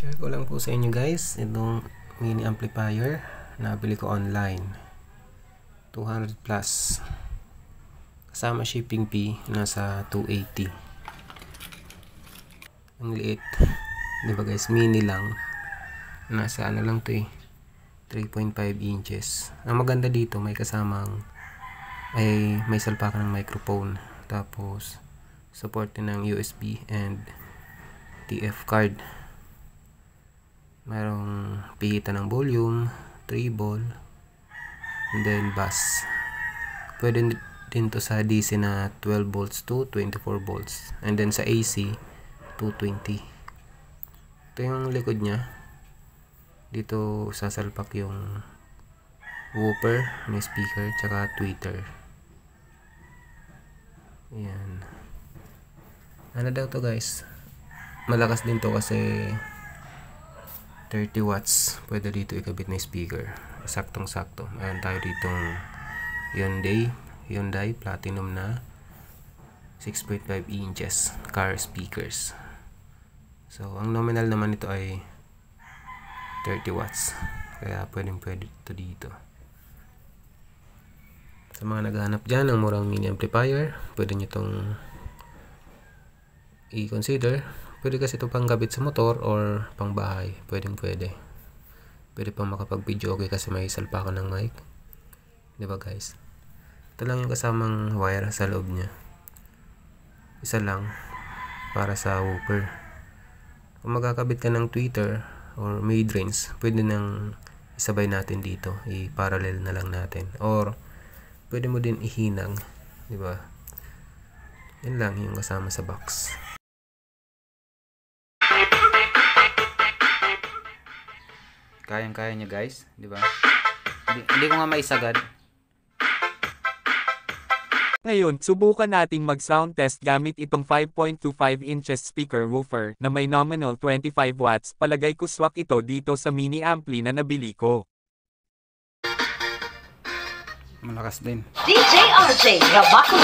Share ko lang po sa inyo guys itong mini amplifier na bili ko online, 200 plus kasama shipping fee, nasa 280. Ang liit, di ba guys, mini lang, nasa ano lang to 3.5 inches. Ang maganda dito, may kasamang may salpakan ng microphone, tapos support din ng USB and TF card. Mayroong pihitan ng volume, treble, and then bass. Pwede din to sa DC na 12 volts to 24 volts, and then sa AC 220. Ito yung likod nya. Dito sasalpak yung woofer, may speaker, tsaka tweeter. Ayan. Ano daw to guys, malakas din to kasi 30 watts. Pwede dito ikabit na speaker. Saktong sakto. Mayroon tayo ditong Hyundai Platinum na 6.5 inches car speakers. So ang nominal naman nito ay 30 watts. Kaya pwede ito dito. Sa mga naghahanap dyan ng murang mini amplifier, pwede nyo itong i-consider. Pwede kasi ito pang gabit sa motor or pang bahay. Pwede pang makapag-video okay kasi may salpakan ng mic. Diba guys? Ito lang yung kasamang wire sa loob nya. Isa lang para sa woofer. Kung magkakabit ka ng tweeter or mid-range, pwede nang isabay natin dito. I-parallel na lang natin. Or pwede mo din ihinang. Diba? Yan lang yung kasama sa box. Kayang-kaya niya guys, di ba? Hindi ko nga maisagad. Ngayon, subukan nating mag-sound test gamit itong 5.25 inches speaker woofer na may nominal 25 watts. Palagay ko swak ito dito sa mini ampli na nabili ko. Malakas din. DJ RJ, Rabaco.